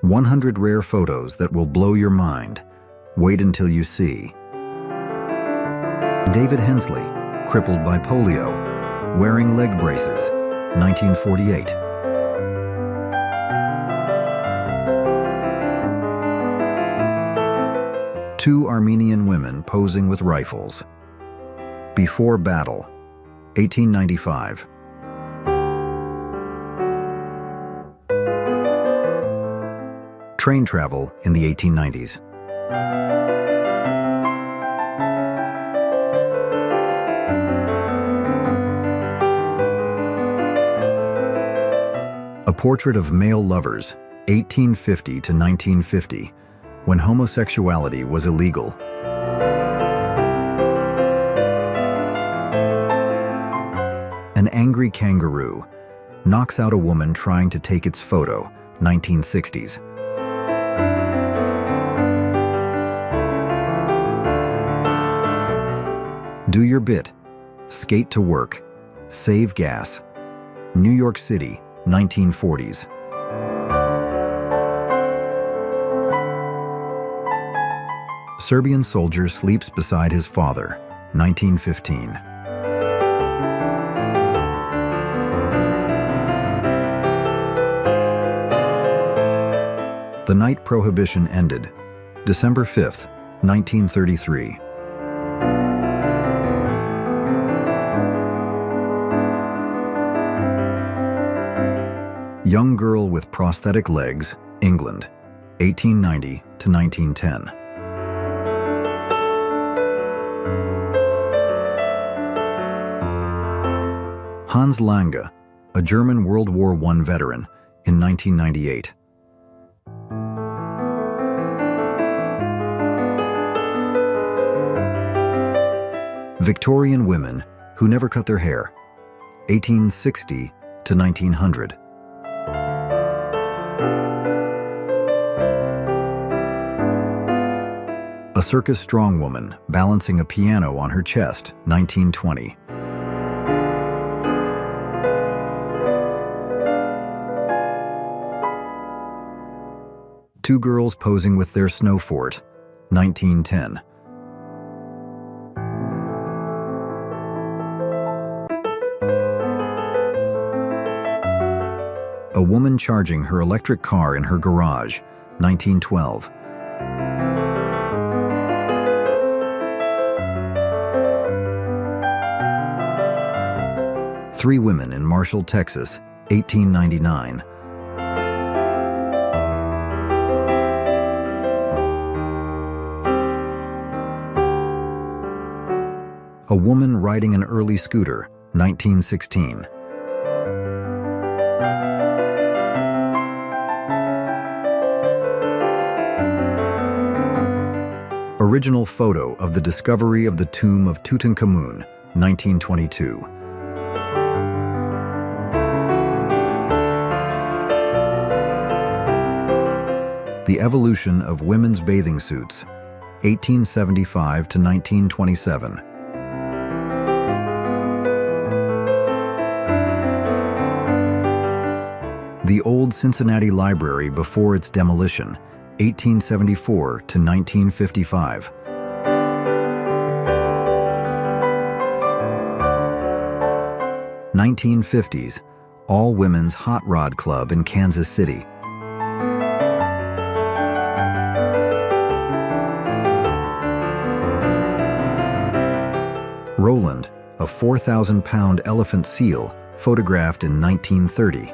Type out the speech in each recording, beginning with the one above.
100 rare photos that will blow your mind. Wait until you see. David Hensley, crippled by polio, wearing leg braces, 1948. Two Armenian women posing with rifles. Before battle, 1895. Train travel in the 1890s. A portrait of male lovers, 1850 to 1950, when homosexuality was illegal. An angry kangaroo knocks out a woman trying to take its photo, 1960s. Do your bit. Skate to work. Save gas. New York City, 1940s. Serbian soldier sleeps beside his father, 1915. The night prohibition ended, December 5th, 1933. Young girl with prosthetic legs, England, 1890 to 1910. Hans Lange, a German World War I veteran, in 1998. Victorian women who never cut their hair, 1860 to 1900. A circus strongwoman balancing a piano on her chest, 1920. Two girls posing with their snow fort, 1910. A woman charging her electric car in her garage, 1912. Three women in Marshall, Texas, 1899. A woman riding an early scooter, 1916. Original photo of the discovery of the tomb of Tutankhamun, 1922. The evolution of women's bathing suits, 1875 to 1927. The old Cincinnati Library before its demolition, 1874 to 1955. (1950s), all women's hot rod club in Kansas City. Roland, a 4,000-pound elephant seal, photographed in 1930.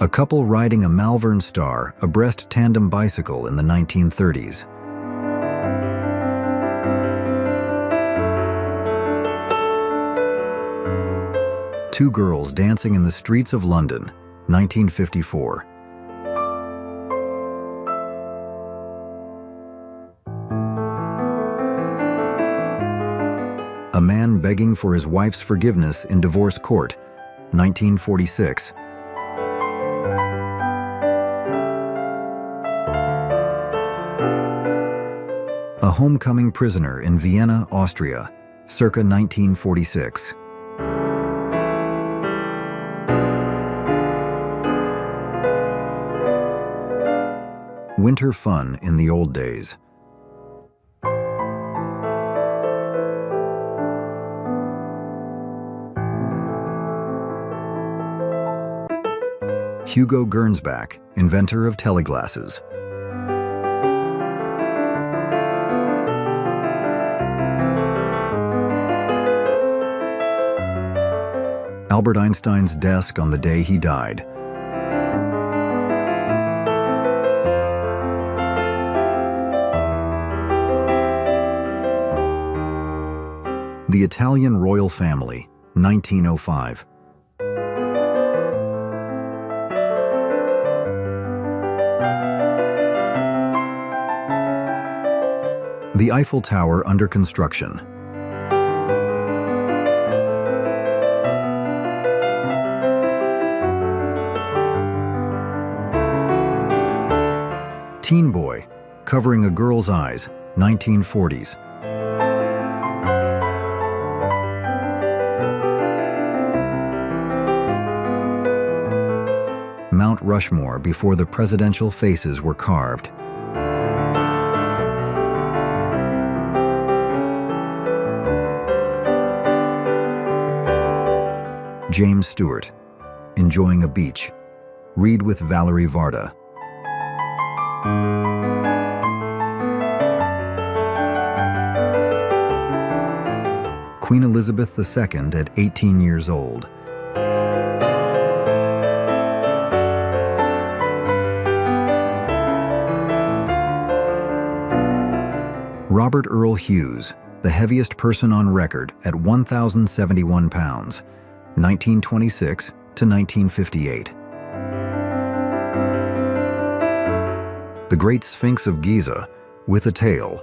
A couple riding a Malvern Star abreast tandem bicycle in the 1930s. Two girls dancing in the streets of London, 1954. A man begging for his wife's forgiveness in divorce court, 1946. A homecoming prisoner in Vienna, Austria, circa 1946. Winter fun in the old days. Hugo Gernsback, inventor of teleglasses. Albert Einstein's desk on the day he died. The Italian royal family, 1905. The Eiffel Tower under construction. Teen Boy, covering a girl's eyes, 1940s. Mount Rushmore before the presidential faces were carved. James Stewart, Enjoying a Beach. Read with Valerie Varda. Queen Elizabeth II at 18 years old. Robert Earl Hughes, the heaviest person on record at 1,071 pounds, 1926 to 1958. The Great Sphinx of Giza, with a tail.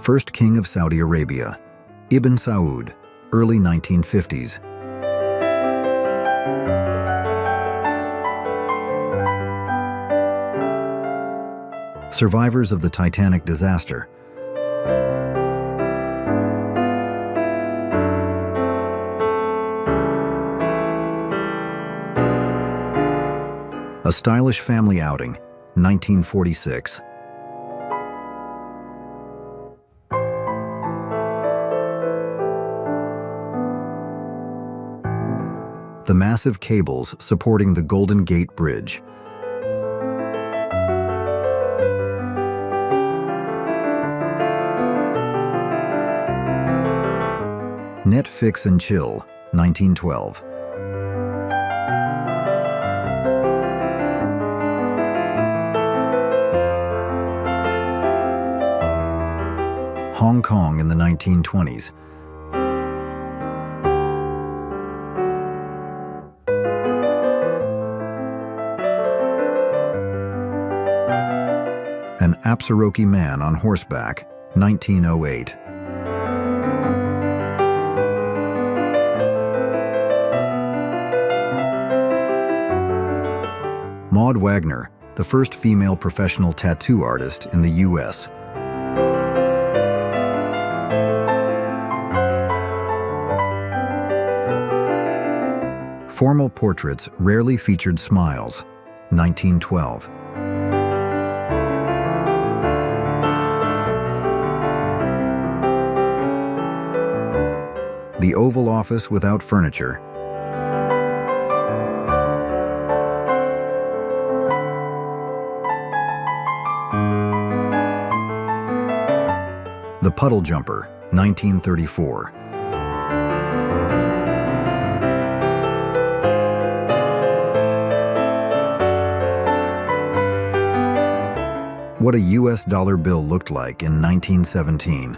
First King of Saudi Arabia, Ibn Saud, early 1950s. Survivors of the Titanic disaster. A Stylish Family Outing, 1946. The massive cables supporting the Golden Gate Bridge. Net Fix and Chill, 1912. Hong Kong in the 1920s. An Apsaroki Man on Horseback, 1908. Maud Wagner, the first female professional tattoo artist in the U.S. Formal portraits rarely featured smiles, 1912. The Oval Office without furniture. The Puddle Jumper, 1934. What a U.S. dollar bill looked like in 1917.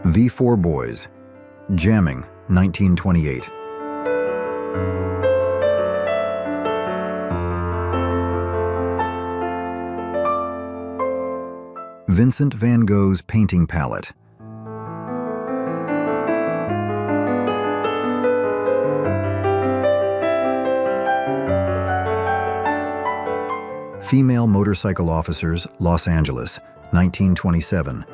V4 Boys, Jamming, 1928. Vincent van Gogh's painting palette. Female motorcycle officers, Los Angeles, 1927.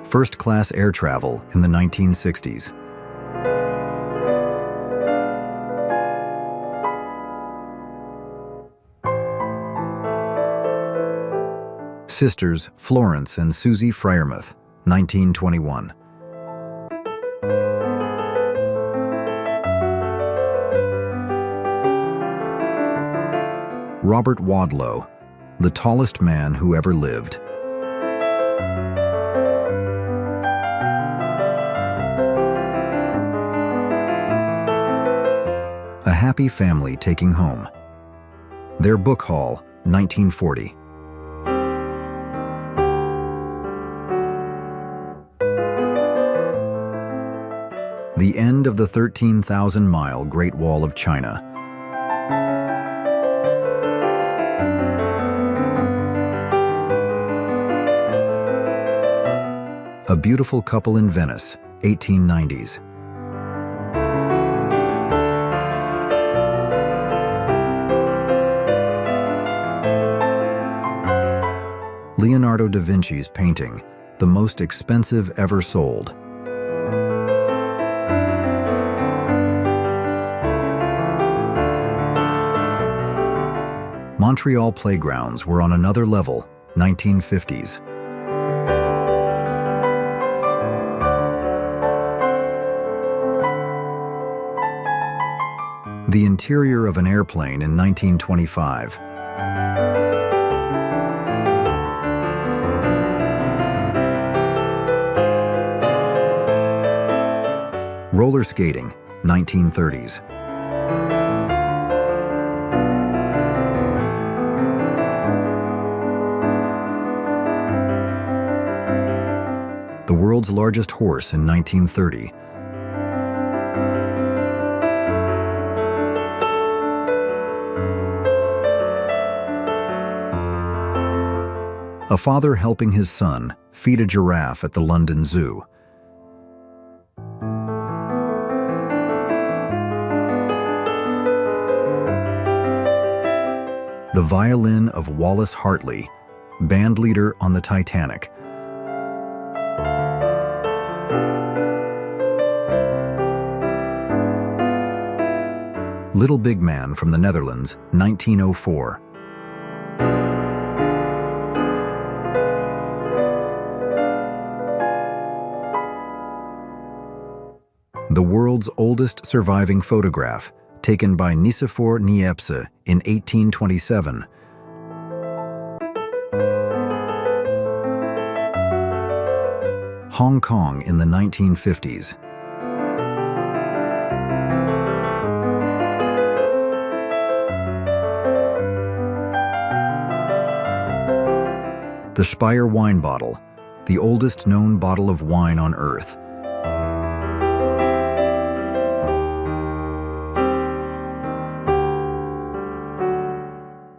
First-class air travel in the 1960s. Sisters Florence and Susie Freiermuth, 1921. Robert Wadlow, the tallest man who ever lived. A Happy Family Taking Home. Their Book Haul, 1940. The End of the 13,000-Mile Great Wall of China. A Beautiful Couple in Venice, 1890s. Leonardo da Vinci's painting, the most expensive ever sold. Montreal playgrounds were on another level, 1950s. The interior of an airplane in 1925. Roller skating, 1930s. The world's largest horse in 1930. A father helping his son feed a giraffe at the London Zoo. The violin of Wallace Hartley, band leader on the Titanic. Little Big Man from the Netherlands, 1904. The world's oldest surviving photograph, taken by Nicephore Niepce in 1827. Hong Kong in the 1950s. The Speyer wine bottle, the oldest known bottle of wine on Earth.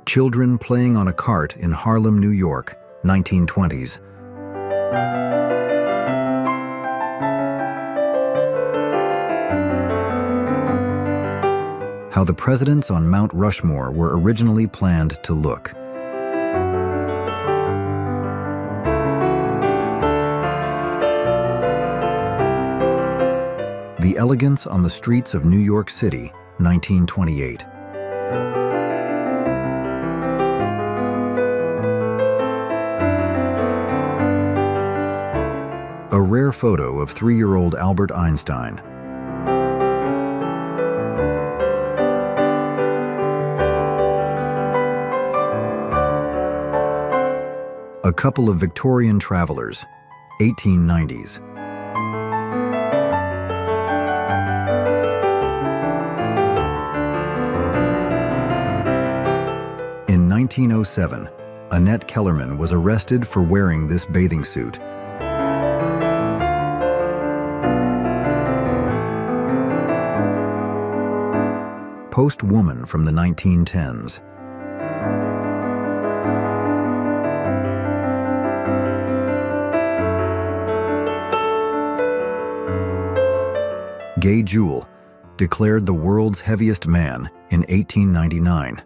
Children playing on a cart in Harlem, New York, 1920s. How the presidents on Mount Rushmore were originally planned to look. The Elegance on the Streets of New York City, 1928. A rare photo of 3-year-old Albert Einstein. A Couple of Victorian Travelers, 1890s. In 1907, Annette Kellerman was arrested for wearing this bathing suit. Post-woman from the 1910s. Gay Jewell, declared the world's heaviest man in 1899.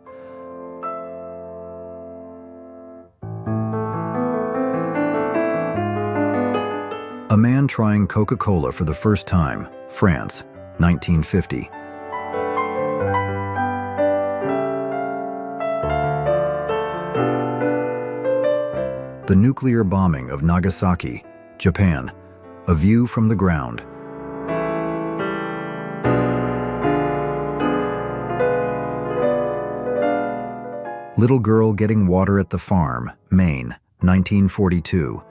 A man trying Coca-Cola for the first time, France, 1950. The nuclear bombing of Nagasaki, Japan, a view from the ground. Little girl getting water at the farm, Maine, 1942.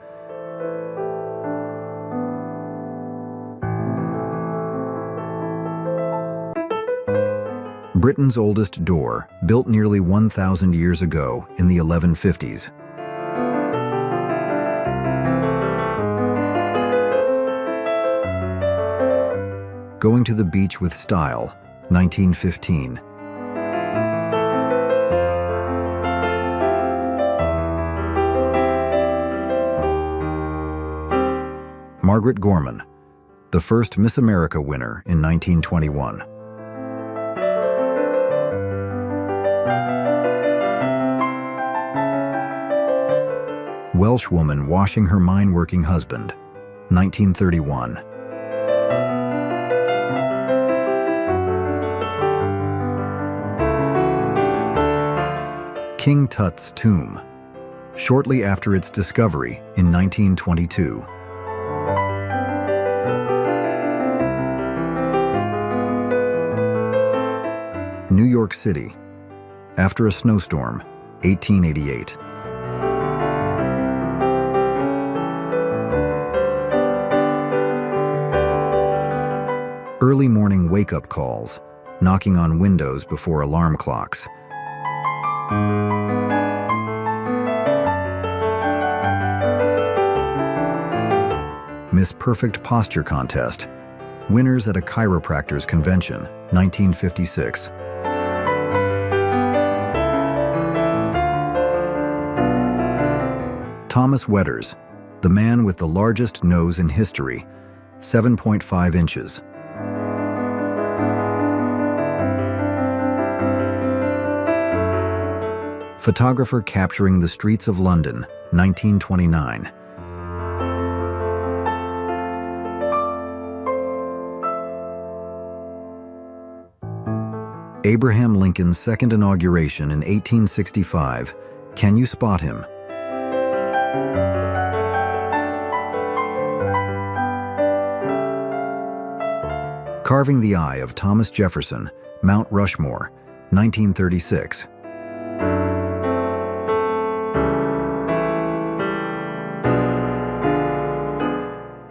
Britain's oldest door, built nearly 1,000 years ago in the 1150s. Going to the beach with style, 1915. Margaret Gorman, the first Miss America winner in 1921. Welsh woman washing her mine-working husband, 1931. King Tut's tomb, shortly after its discovery in 1922. New York City, after a snowstorm, 1888. Early morning wake-up calls, knocking on windows before alarm clocks. Miss Perfect Posture Contest, winners at a chiropractor's convention, 1956. Thomas Wetters, the man with the largest nose in history, 7.5 inches. Photographer capturing the streets of London, 1929. Abraham Lincoln's second inauguration in 1865. Can you spot him? Carving the eye of Thomas Jefferson, Mount Rushmore, 1936.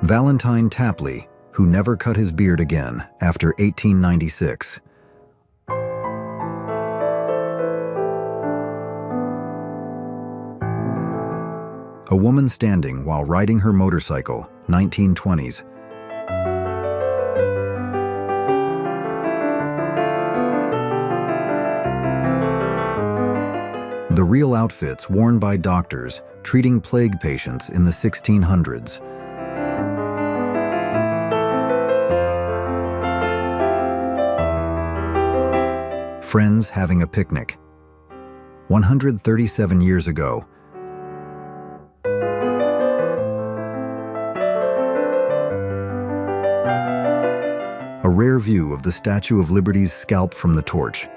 Valentine Tapley, who never cut his beard again after 1896. A woman standing while riding her motorcycle, 1920s. The real outfits worn by doctors treating plague patients in the 1600s. Friends having a picnic. 137 years ago. A rare view of the Statue of Liberty's scalp from the torch.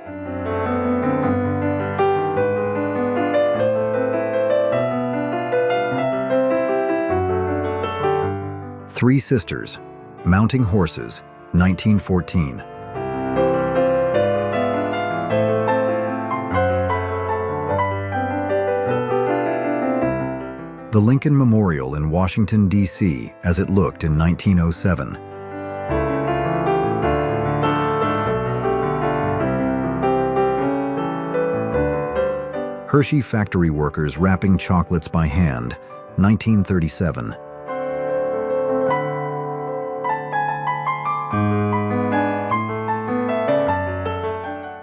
Three sisters, mounting horses, 1914. The Lincoln Memorial in Washington, D.C., as it looked in 1907. Hershey factory workers wrapping chocolates by hand, 1937.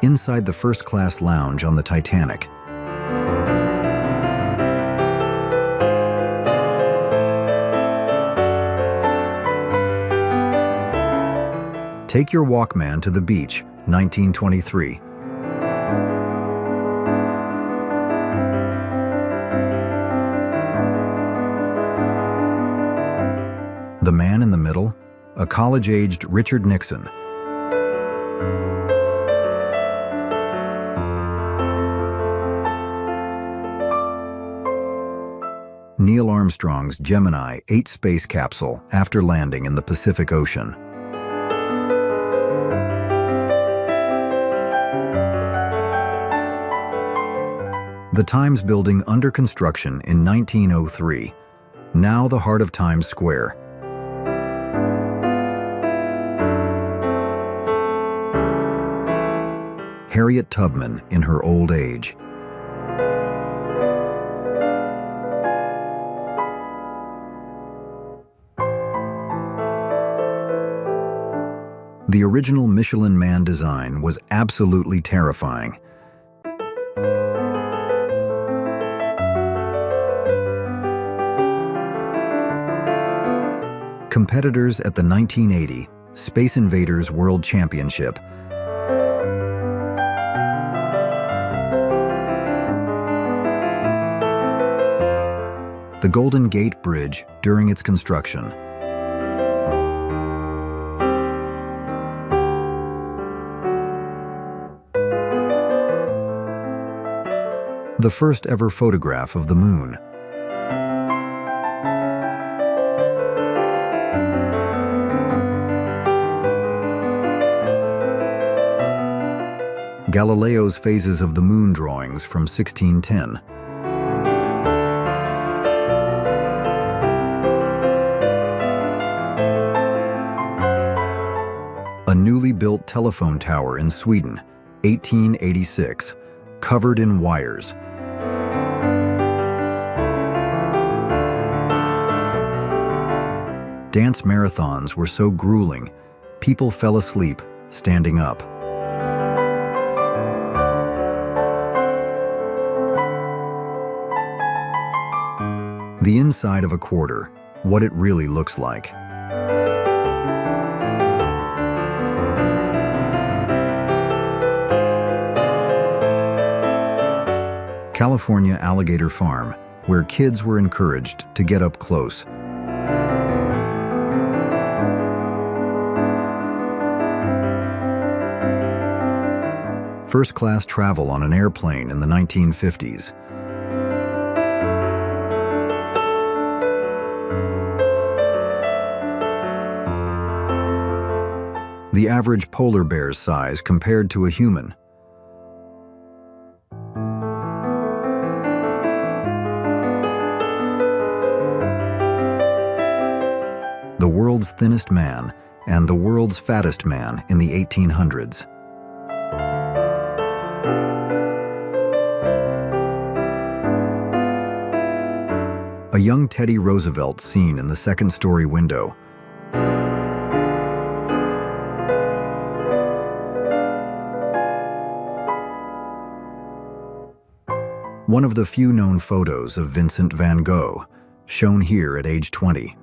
Inside the first-class lounge on the Titanic. Take Your Walkman to the Beach, 1923. The Man in the Middle, a college-aged Richard Nixon. Neil Armstrong's Gemini 8 space capsule after landing in the Pacific Ocean. The Times building under construction in 1903, now the heart of Times Square. Harriet Tubman in her old age. The original Michelin Man design was absolutely terrifying. Competitors at the 1980 Space Invaders World Championship. The Golden Gate Bridge during its construction. The first ever photograph of the moon. Galileo's phases of the moon drawings from 1610. A newly built telephone tower in Sweden, 1886, covered in wires. Dance marathons were so grueling, people fell asleep standing up. The inside of a quarter, what it really looks like. California Alligator Farm, where kids were encouraged to get up close. First-class travel on an airplane in the 1950s. The average polar bear's size compared to a human. The world's thinnest man and the world's fattest man in the 1800s. A young Teddy Roosevelt seen in the second-story window. One of the few known photos of Vincent van Gogh, shown here at age 20.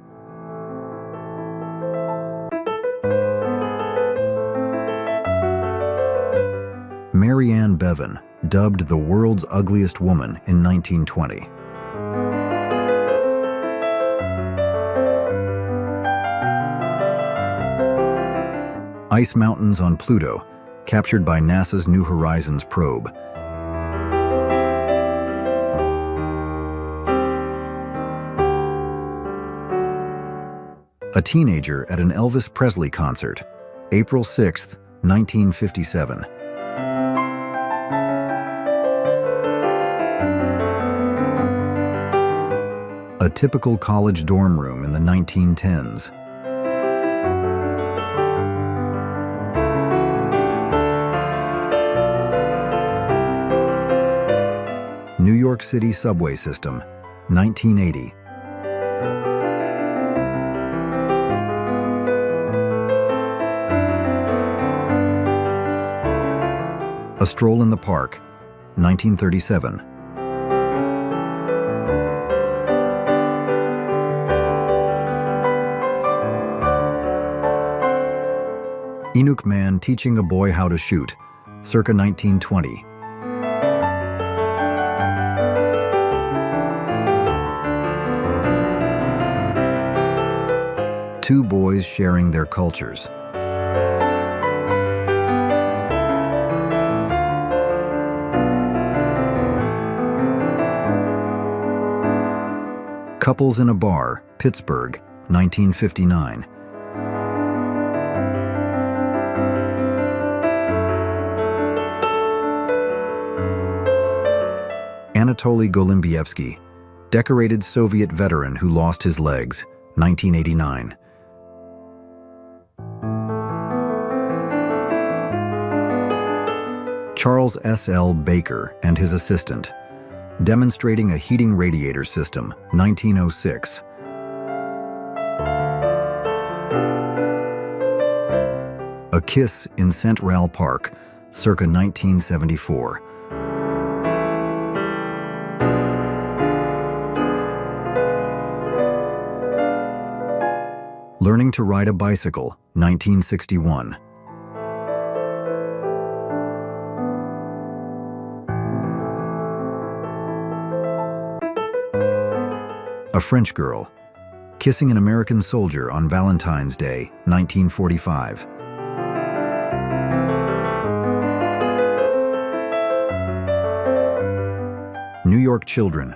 Mary Ann Bevan, dubbed the world's ugliest woman in 1920. Ice mountains on Pluto, captured by NASA's New Horizons probe. A teenager at an Elvis Presley concert, April 6, 1957. A typical college dorm room in the 1910s. New York City subway system, 1980. A Stroll in the Park, 1937. Inuk man teaching a boy how to shoot, circa 1920. Two boys sharing their cultures. Couples in a bar, Pittsburgh, 1959. Anatoly Golimbievsky, decorated Soviet veteran who lost his legs, 1989. Charles S. L. Baker and his assistant, demonstrating a heating radiator system, 1906. A Kiss in Central Park, circa 1974. Learning to ride a bicycle, 1961. A French girl, kissing an American soldier on Valentine's Day, 1945. New York children,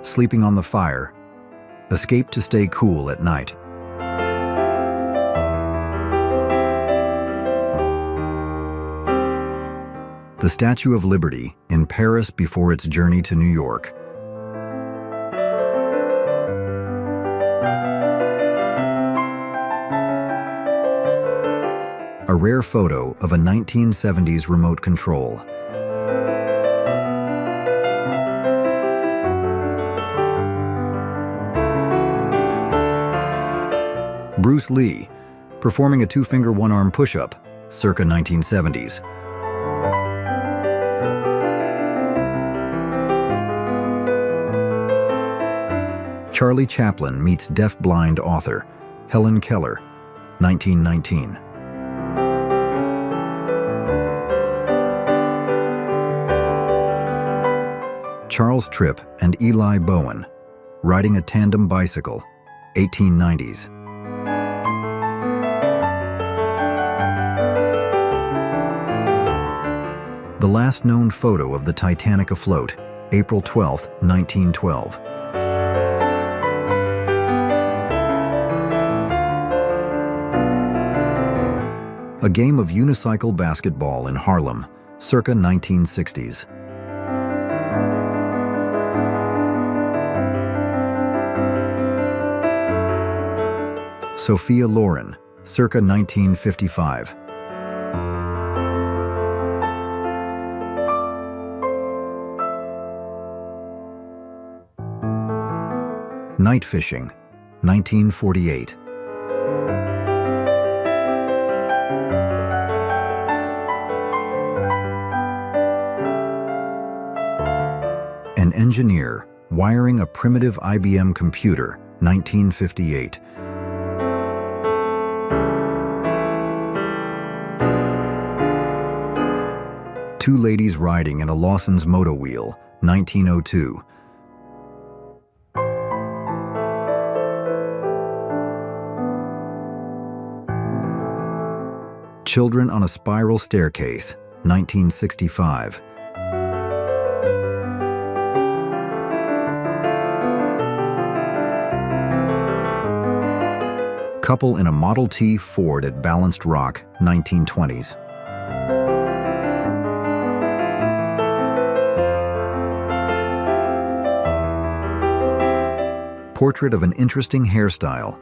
sleeping on the fire, escape to stay cool at night. The Statue of Liberty in Paris before its journey to New York. A rare photo of a 1970s remote control. Bruce Lee, performing a two-finger one-arm push-up, circa 1970s. Charlie Chaplin meets deaf-blind author Helen Keller, 1919. Charles Tripp and Eli Bowen, riding a tandem bicycle, 1890s. The last known photo of the Titanic afloat, April 12, 1912. A game of unicycle basketball in Harlem, circa 1960s. Sophia Loren, circa 1955. Night fishing, 1948. An engineer wiring a primitive IBM computer, 1958. Two ladies riding in a Lawson's moto wheel, 1902. Children on a spiral staircase, 1965. Couple in a Model T Ford at Balanced Rock, 1920s. Portrait of an interesting hairstyle,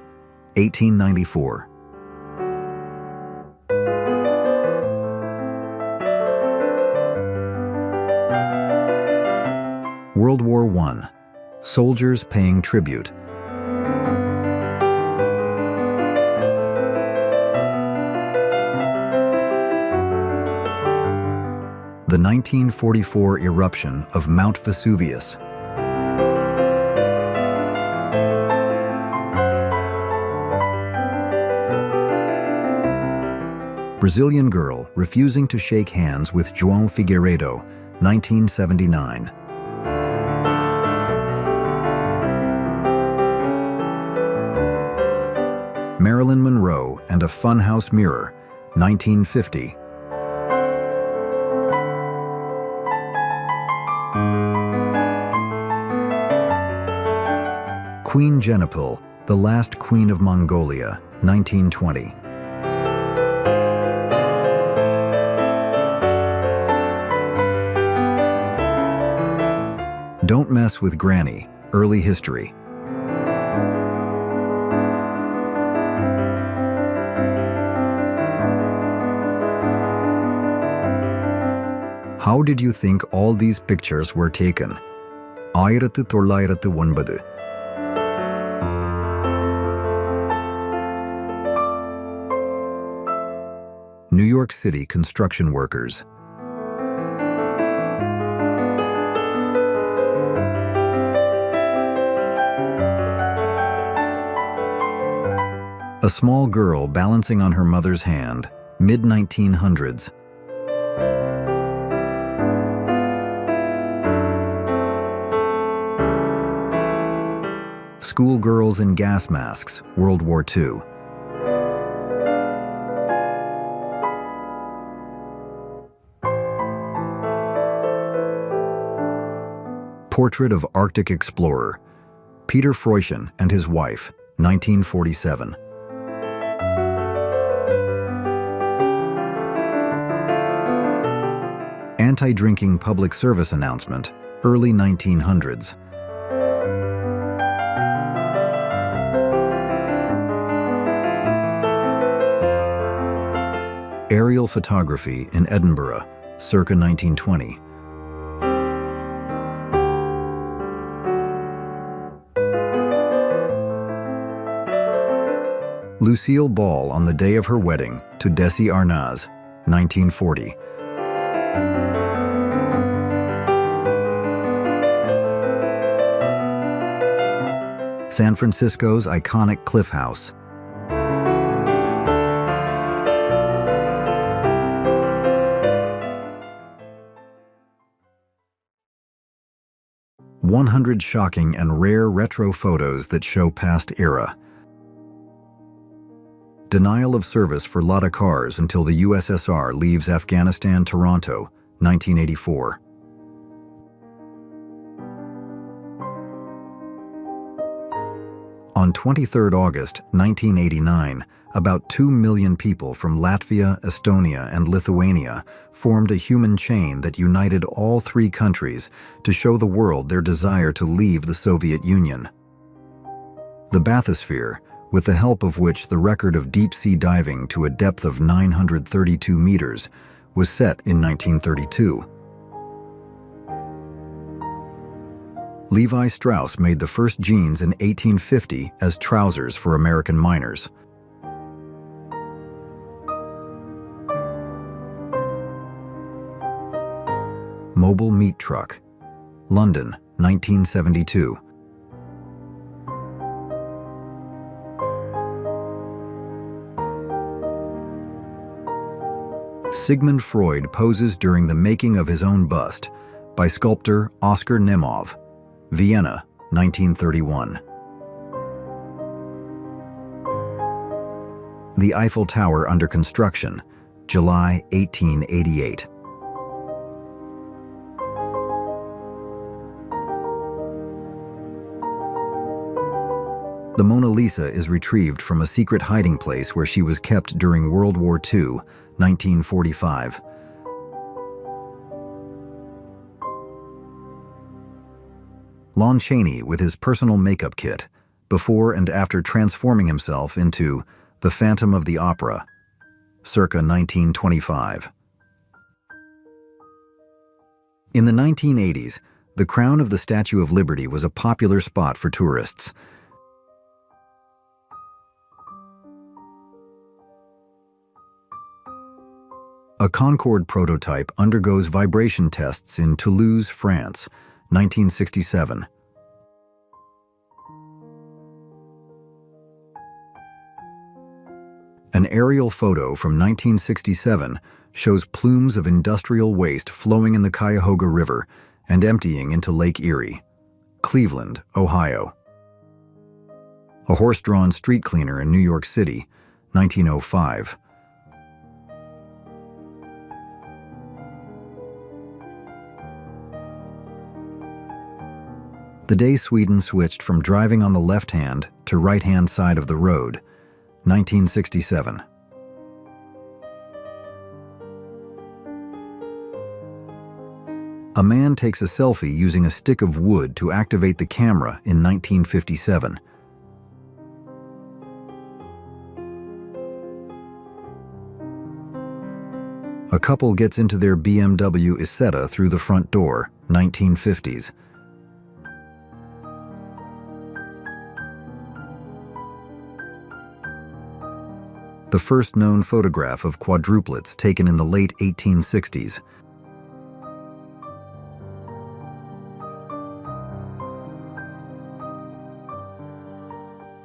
1894. World War I. Soldiers paying tribute. The 1944 eruption of Mount Vesuvius. Brazilian girl refusing to shake hands with João Figueiredo, 1979. Marilyn Monroe and a funhouse mirror, 1950. Queen Genepil, the last queen of Mongolia, 1920. Don't Mess with Granny, early history. How did you think all these pictures were taken? 1909. New York City construction workers. A small girl balancing on her mother's hand, mid-1900s. Schoolgirls in gas masks, World War II. Portrait of Arctic explorer, Peter Freuchen and his wife, 1947. Anti-drinking public service announcement, early 1900s. Aerial photography in Edinburgh, circa 1920. Lucille Ball on the day of her wedding to Desi Arnaz, 1940. San Francisco's iconic Cliff House. "100 shocking and rare retro photos that show past era." Denial of service for Lada cars until the USSR leaves Afghanistan, Toronto, 1984. On 23 August 1989, about 2 million people from Latvia, Estonia, and Lithuania formed a human chain that united all three countries to show the world their desire to leave the Soviet Union. The bathysphere, with the help of which the record of deep-sea diving to a depth of 932 meters was set in 1932. Levi Strauss made the first jeans in 1850 as trousers for American miners. Mobile meat truck, London, 1972. Sigmund Freud poses during the making of his own bust by sculptor Oskar Nemov, Vienna, 1931. The Eiffel Tower under construction, July 1888. The Mona Lisa is retrieved from a secret hiding place where she was kept during World War II, 1945. Lon Chaney with his personal makeup kit, before and after transforming himself into the Phantom of the Opera, circa 1925. In the 1980s, the crown of the Statue of Liberty was a popular spot for tourists. A Concorde prototype undergoes vibration tests in Toulouse, France, 1967. An aerial photo from 1967 shows plumes of industrial waste flowing in the Cuyahoga River and emptying into Lake Erie, Cleveland, Ohio. A horse-drawn street cleaner in New York City, 1905. The day Sweden switched from driving on the left-hand to right-hand side of the road, 1967. A man takes a selfie using a stick of wood to activate the camera in 1957. A couple gets into their BMW Isetta through the front door, 1950s. The first known photograph of quadruplets taken in the late 1860s.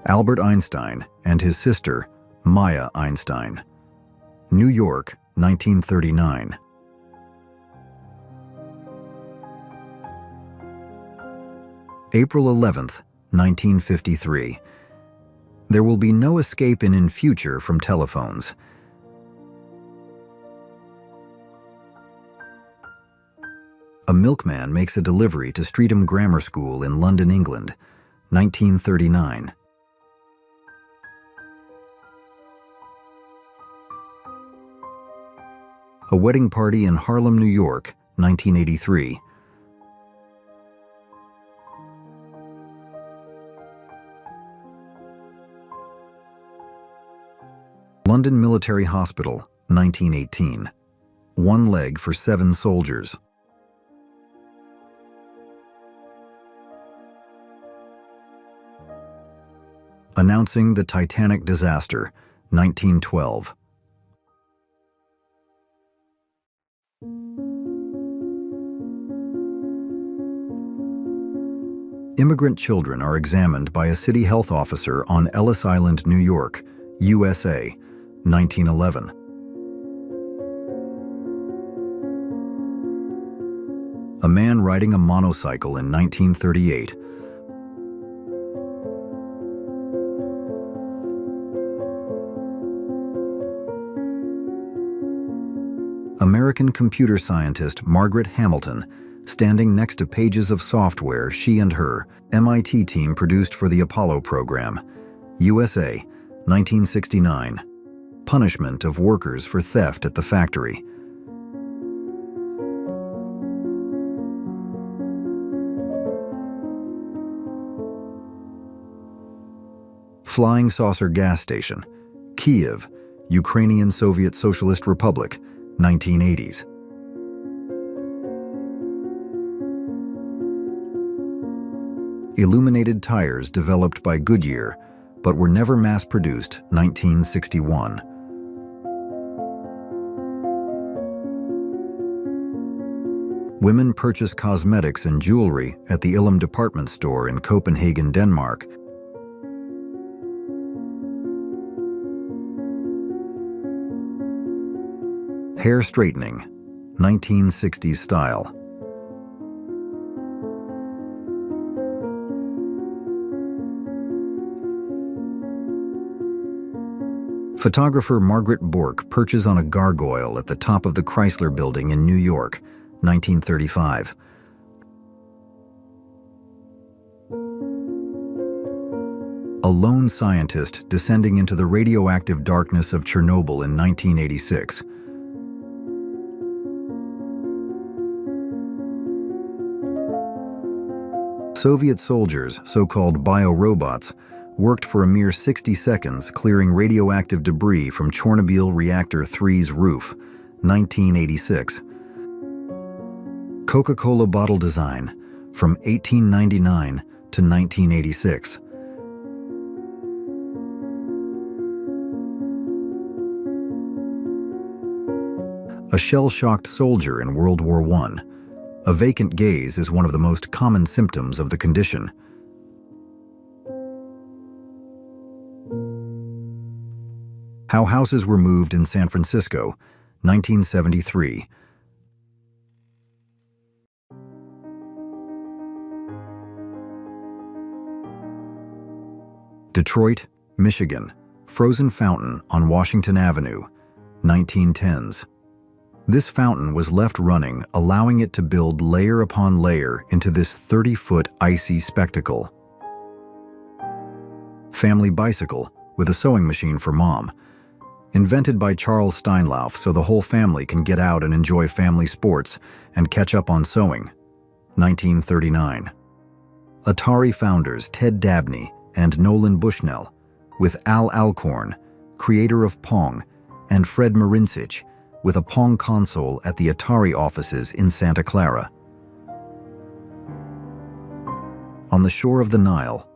Albert Einstein and his sister, Maya Einstein. New York, 1939. April 11th, 1953. There will be no escape in future from telephones. A milkman makes a delivery to Streatham Grammar School in London, England, 1939. A wedding party in Harlem, New York, 1983. London Military Hospital, 1918. One leg for 7 soldiers. Announcing the Titanic disaster, 1912. Immigrant children are examined by a city health officer on Ellis Island, New York, USA, 1911. A man riding a motorcycle in 1938. American computer scientist Margaret Hamilton standing next to pages of software she and her MIT team produced for the Apollo program, USA, 1969. Punishment of workers for theft at the factory. Flying Saucer Gas Station, Kiev, Ukrainian Soviet Socialist Republic, 1980s. Illuminated tires developed by Goodyear, but were never mass-produced, 1961. Women purchase cosmetics and jewelry at the Ilum department store in Copenhagen, Denmark. Hair straightening, 1960s style. Photographer Margaret Bourke perches on a gargoyle at the top of the Chrysler Building in New York, 1935. A lone scientist descending into the radioactive darkness of Chernobyl in 1986. Soviet soldiers, so-called biorobots, worked for a mere 60 seconds clearing radioactive debris from Chernobyl Reactor 3's roof, 1986. Coca-Cola bottle design, from 1899 to 1986. A shell-shocked soldier in World War I. A vacant gaze is one of the most common symptoms of the condition. How houses were moved in San Francisco, 1973. Detroit, Michigan. Frozen fountain on Washington Avenue, 1910s. This fountain was left running, allowing it to build layer upon layer into this 30-foot icy spectacle. Family bicycle with a sewing machine for mom. Invented by Charles Steinlauf so the whole family can get out and enjoy family sports and catch up on sewing, 1939. Atari founders Ted Dabney and Nolan Bushnell, with Al Alcorn, creator of Pong, and Fred Marincich, with a Pong console at the Atari offices in Santa Clara. On the shore of the Nile,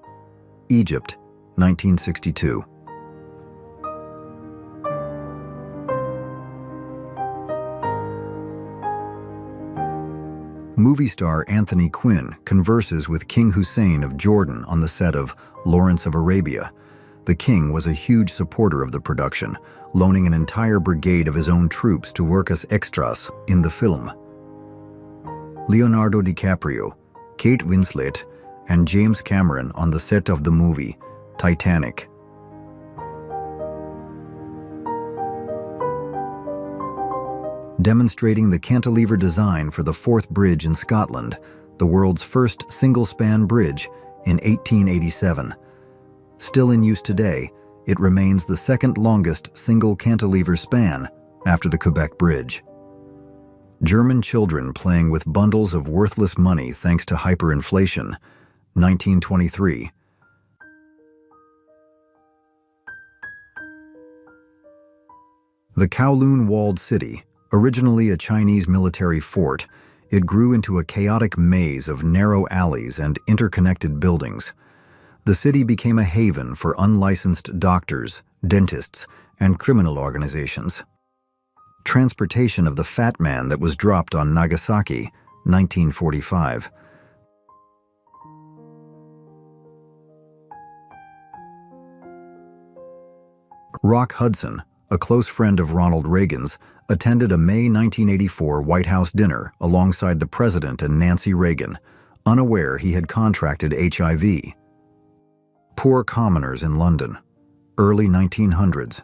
Egypt, 1962. Movie star Anthony Quinn converses with King Hussein of Jordan on the set of Lawrence of Arabia. The king was a huge supporter of the production, loaning an entire brigade of his own troops to work as extras in the film. Leonardo DiCaprio, Kate Winslet, and James Cameron on the set of the movie Titanic. Demonstrating the cantilever design for the Forth Bridge in Scotland, the world's first single-span bridge, in 1887. Still in use today, it remains the second longest single cantilever span after the Quebec Bridge. German children playing with bundles of worthless money thanks to hyperinflation, 1923. The Kowloon Walled City, originally a Chinese military fort, it grew into a chaotic maze of narrow alleys and interconnected buildings. The city became a haven for unlicensed doctors, dentists, and criminal organizations. Transportation of the Fat Man that was dropped on Nagasaki, 1945. Rock Hudson, a close friend of Ronald Reagan's, attended a May 1984 White House dinner alongside the president and Nancy Reagan, unaware he had contracted HIV. Poor commoners in London, early 1900s.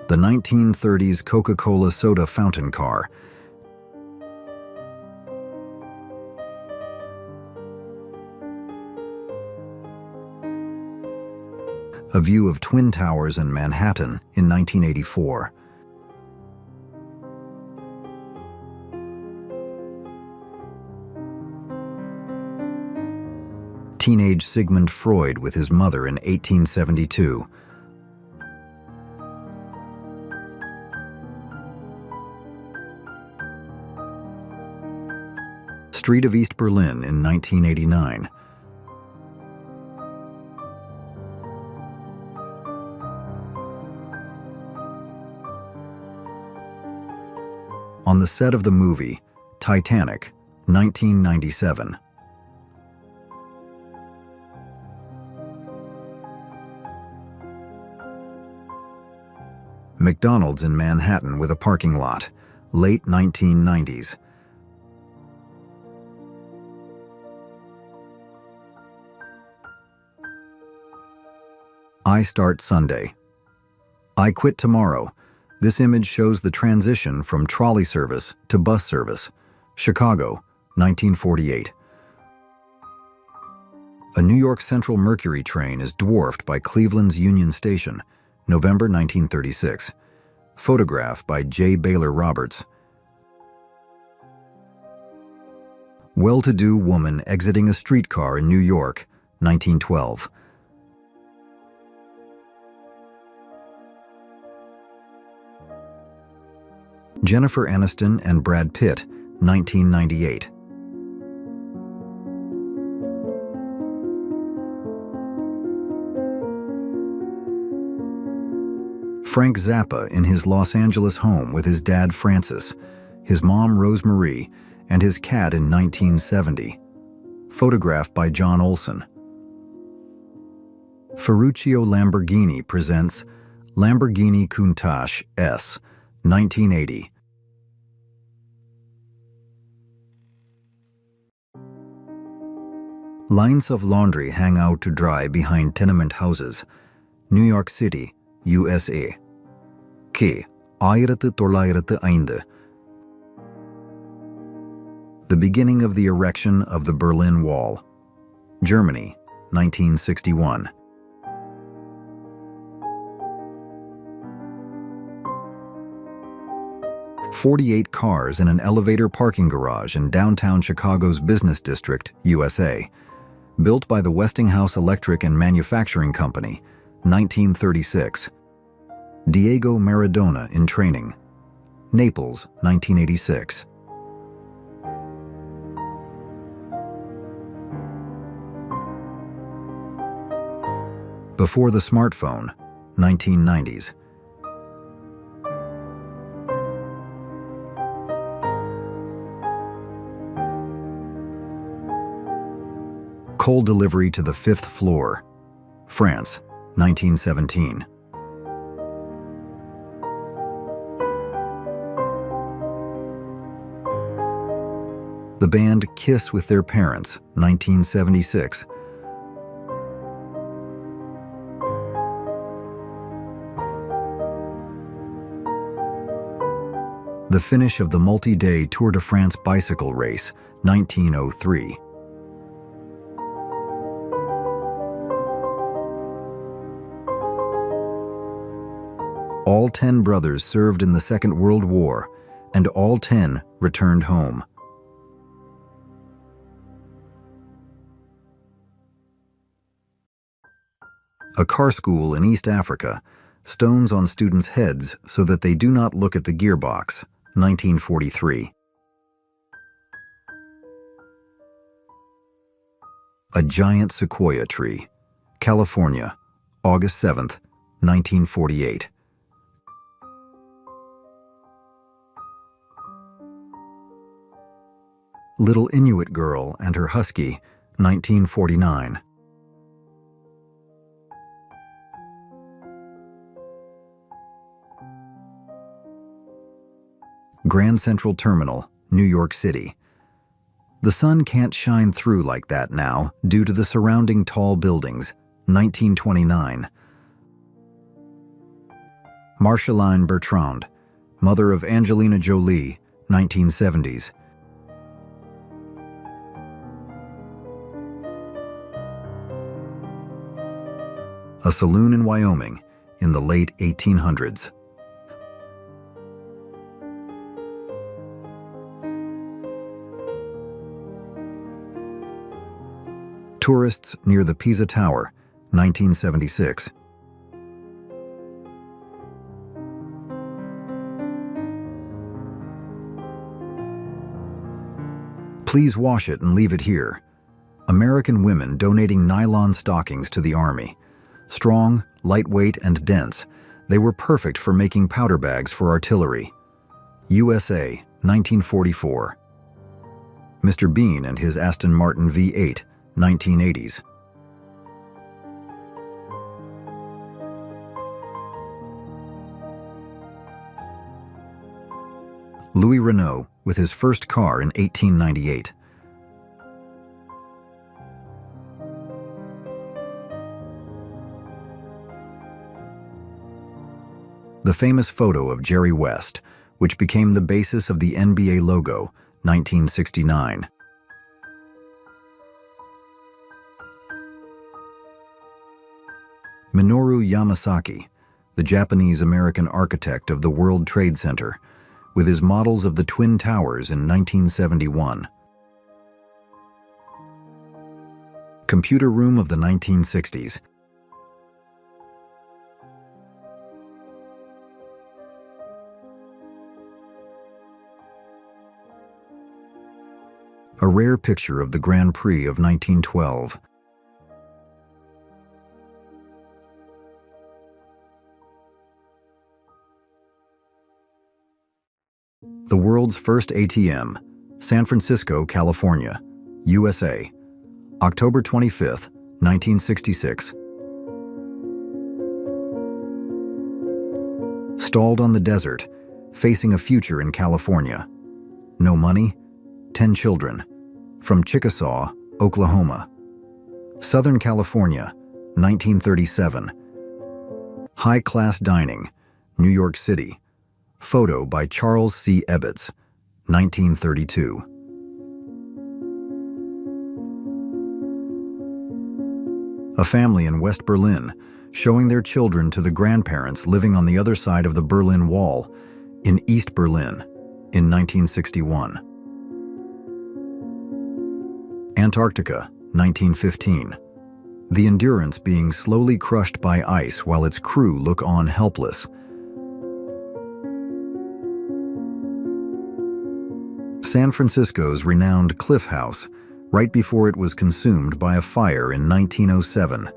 The 1930s Coca-Cola soda fountain car. A view of Twin Towers in Manhattan in 1984. Teenage Sigmund Freud with his mother in 1872. Street of East Berlin in 1989. On the set of the movie Titanic, 1997. McDonald's in Manhattan with a parking lot, late 1990s. I Start Sunday. I Quit Tomorrow. This image shows the transition from trolley service to bus service. Chicago, 1948. A New York Central Mercury train is dwarfed by Cleveland's Union Station, November 1936. Photograph by J. Baylor Roberts. Well-to-do woman exiting a streetcar in New York, 1912. Jennifer Aniston and Brad Pitt, 1998. Frank Zappa in his Los Angeles home with his dad Francis, his mom Rose Marie, and his cat in 1970. Photographed by John Olson. Ferruccio Lamborghini presents Lamborghini Countach S, 1980. Lines of laundry hang out to dry behind tenement houses. New York City, USA. K. 1905. The beginning of the erection of the Berlin Wall. Germany, 1961. "48 cars in an elevator parking garage in downtown Chicago's business district, USA. Built by the Westinghouse Electric and Manufacturing Company, 1936. Diego Maradona in training. Naples, 1986. Before the smartphone, 1990s. Coal delivery to the 5th floor. France, 1917. The band Kiss with Their Parents, 1976. The finish of the multi-day Tour de France bicycle race, 1903. All 10 brothers served in the Second World War, and all 10 returned home. A car school in East Africa, stones on students' heads so that they do not look at the gearbox, 1943. A giant sequoia tree, California, August 7th, 1948. Little Inuit Girl and Her Husky, 1949. Grand Central Terminal, New York City. The sun can't shine through like that now due to the surrounding tall buildings, 1929. Marceline Bertrand, mother of Angelina Jolie, 1970s. A saloon in Wyoming in the late 1800s. Tourists near the Pisa Tower, 1976. Please wash it and leave it here. American women donating nylon stockings to the Army. Strong, lightweight, and dense, they were perfect for making powder bags for artillery. USA, 1944. Mr. Bean and his Aston Martin V8, 1980s. Louis Renault with his first car in 1898. The famous photo of Jerry West, which became the basis of the NBA logo, 1969. Minoru Yamasaki, the Japanese-American architect of the World Trade Center, with his models of the Twin Towers in 1971. Computer room of the 1960s. A rare picture of the Grand Prix of 1912. The world's first ATM, San Francisco, California, USA, October 25, 1966. Stalled on the desert, facing a future in California. No money, 10 children. From Chickasaw, Oklahoma. Southern California, 1937. High-class dining, New York City. Photo by Charles C. Ebbets, 1932. A family in West Berlin, showing their children to the grandparents living on the other side of the Berlin Wall in East Berlin in 1961. Antarctica, 1915. The Endurance being slowly crushed by ice while its crew look on helpless. San Francisco's renowned Cliff House, right before it was consumed by a fire in 1907.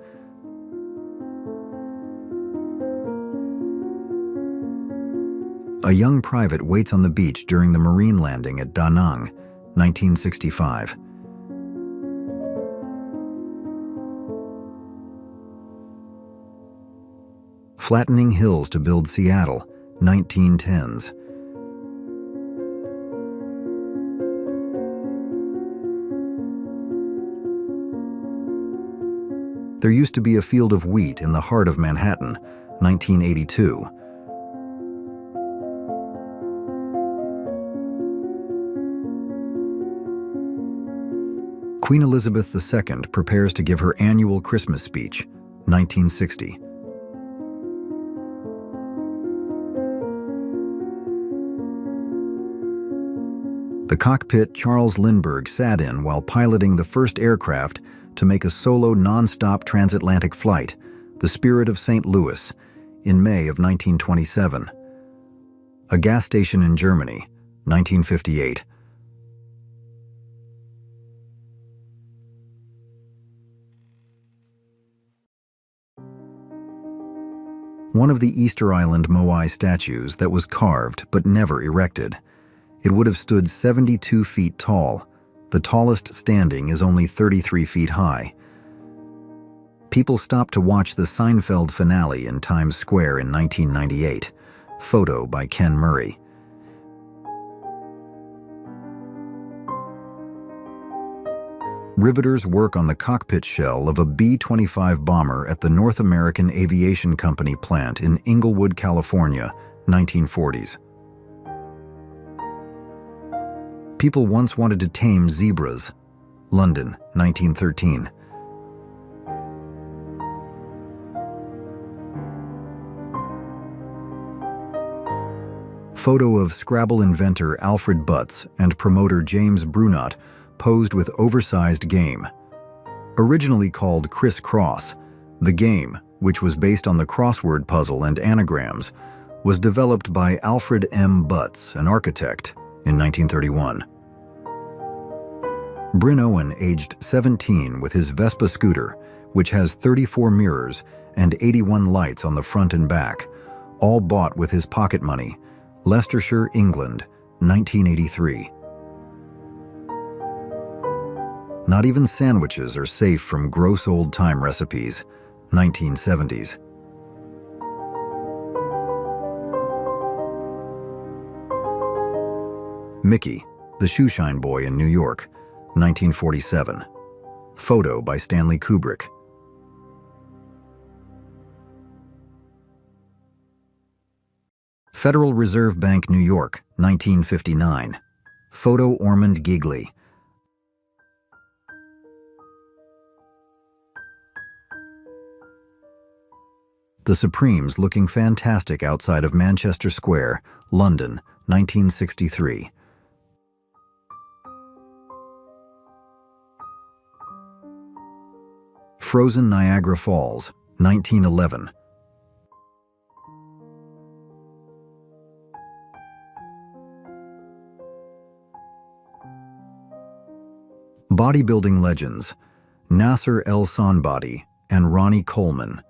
A young private waits on the beach during the Marine landing at Da Nang, 1965. Flattening hills to build Seattle, 1910s. There used to be a field of wheat in the heart of Manhattan, 1982. Queen Elizabeth II prepares to give her annual Christmas speech, 1960. The cockpit Charles Lindbergh sat in while piloting the first aircraft to make a solo non-stop transatlantic flight, the Spirit of St. Louis, in May of 1927. A gas station in Germany, 1958. One of the Easter Island Moai statues that was carved but never erected. It would have stood 72 feet tall. The tallest standing is only 33 feet high. People stopped to watch the Seinfeld finale in Times Square in 1998. Photo by Ken Murray. Riveters work on the cockpit shell of a B-25 bomber at the North American Aviation Company plant in Inglewood, California, 1940s. People once wanted to tame zebras. London, 1913. Photo of Scrabble inventor Alfred Butts and promoter James Brunot posed with oversized game. Originally called Criss Cross, the game, which was based on the crossword puzzle and anagrams, was developed by Alfred M. Butts, an architect, in 1931. Bryn Owen aged 17 with his Vespa scooter, which has 34 mirrors and 81 lights on the front and back, all bought with his pocket money, Leicestershire, England, 1983. Not even sandwiches are safe from gross old-time recipes, 1970s. Mickey, the Shoeshine Boy in New York, 1947. Photo by Stanley Kubrick. Federal Reserve Bank, New York, 1959. Photo Ormond Gigley. The Supremes looking fantastic outside of Manchester Square, London, 1963. Frozen Niagara Falls, 1911. Bodybuilding legends, Nasser El Sonbody and Ronnie Coleman,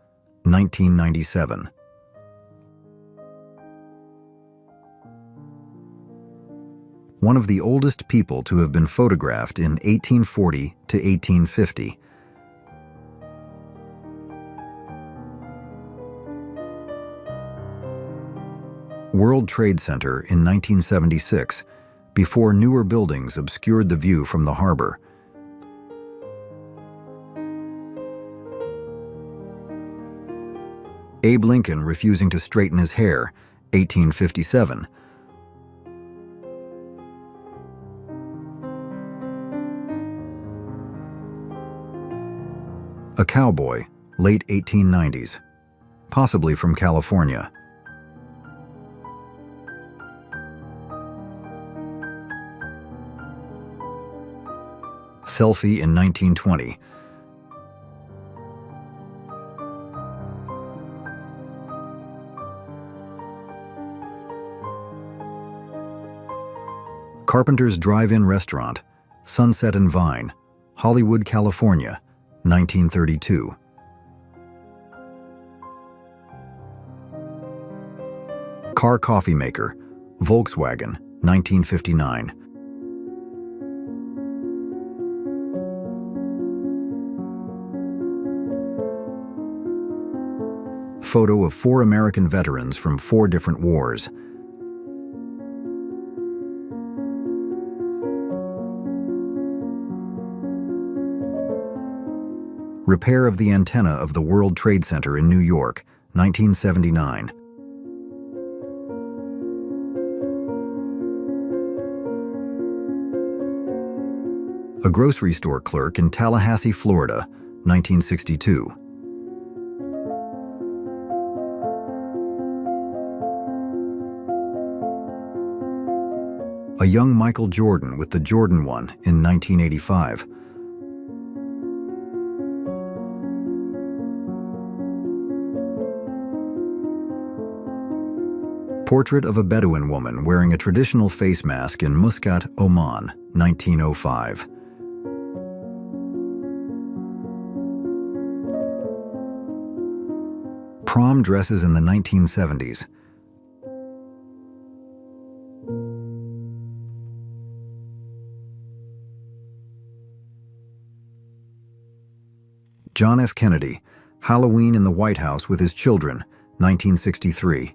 1997. one of the oldest people to have been photographed in 1840 to 1850. World Trade Center in 1976, before newer buildings obscured the view from the harbor. Abe Lincoln refusing to straighten his hair, 1857. A cowboy, late 1890s, possibly from California. Selfie in 1920. Carpenter's Drive-In Restaurant, Sunset and Vine, Hollywood, California, 1932. Car coffee maker, Volkswagen, 1959. Photo of 4 American veterans from 4 different wars. Repair of the antenna of the World Trade Center in New York, 1979. A grocery store clerk in Tallahassee, Florida, 1962. A young Michael Jordan with the Jordan 1 in 1985. Portrait of a Bedouin woman wearing a traditional face mask in Muscat, Oman, 1905. Prom dresses in the 1970s. John F. Kennedy, Halloween in the White House with his children, 1963.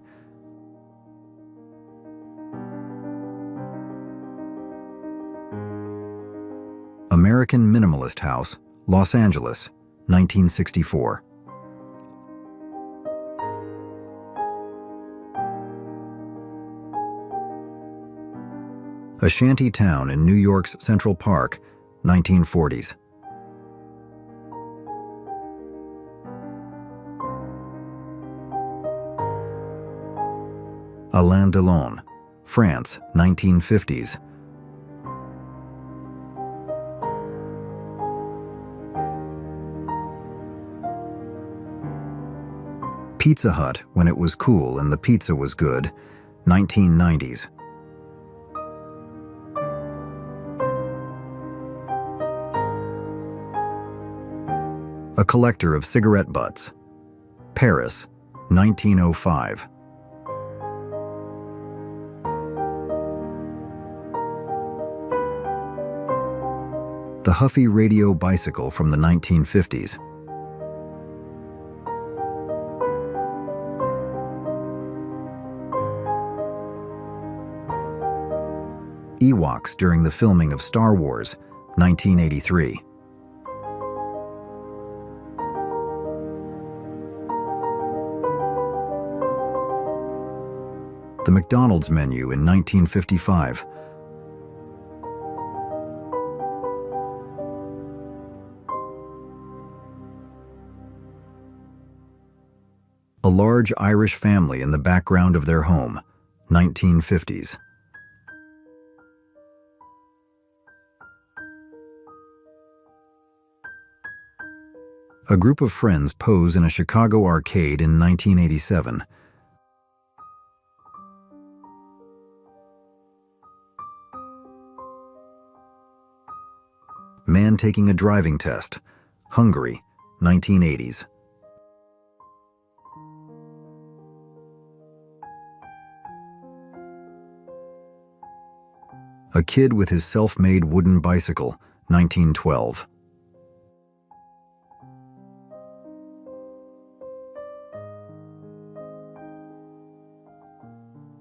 American Minimalist House, Los Angeles, 1964. A shanty town in New York's Central Park, 1940s. Alain Delon, France, 1950s. Pizza Hut when it was cool and the pizza was good, 1990s. A collector of cigarette butts, Paris, 1905. The Huffy radio bicycle from the 1950s. Ewoks during the filming of Star Wars, 1983. The McDonald's menu in 1955. A large Irish family in the background of their home, 1950s. A group of friends pose in a Chicago arcade in 1987. Man taking a driving test, Hungary, 1980s. A Kid with His Self-Made Wooden Bicycle, 1912.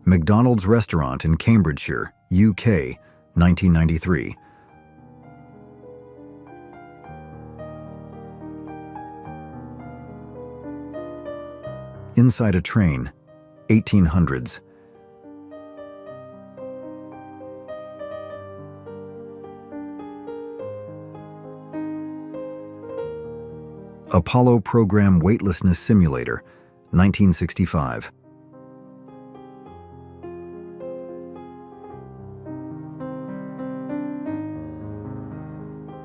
McDonald's Restaurant in Cambridgeshire, UK, 1993. Inside a Train, 1800s. Apollo Program Weightlessness Simulator, 1965.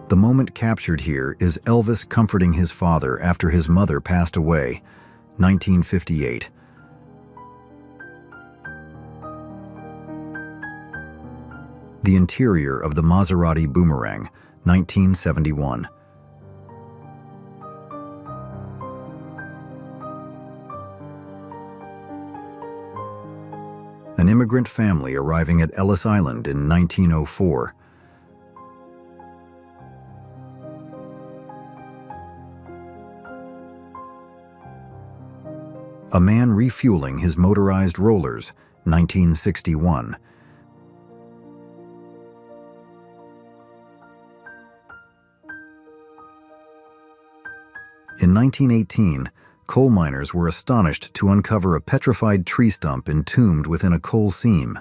The moment captured here is Elvis comforting his father after his mother passed away, 1958. The interior of the Maserati Boomerang, 1971. An immigrant family arriving at Ellis Island in 1904. A man refueling his motorized rollers, 1961. In 1918, coal miners were astonished to uncover a petrified tree stump entombed within a coal seam.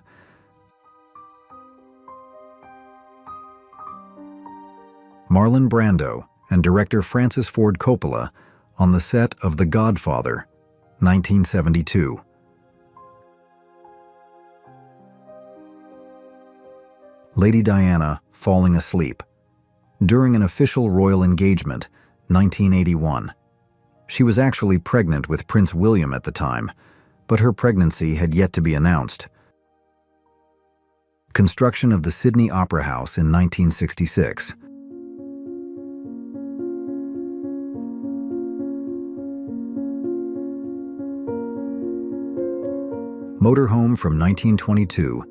Marlon Brando and director Francis Ford Coppola on the set of The Godfather, 1972. Lady Diana falling asleep. During an official royal engagement, 1981. She was actually pregnant with Prince William at the time, but her pregnancy had yet to be announced. Construction of the Sydney Opera House in 1966. Motorhome from 1922.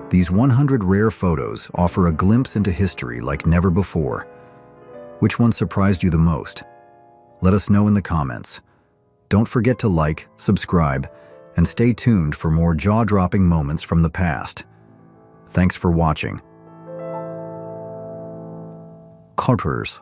These 100 rare photos offer a glimpse into history like never before. Which one surprised you the most? Let us know in the comments. Don't forget to like, subscribe, and stay tuned for more jaw-dropping moments from the past. Thanks for watching. Carters.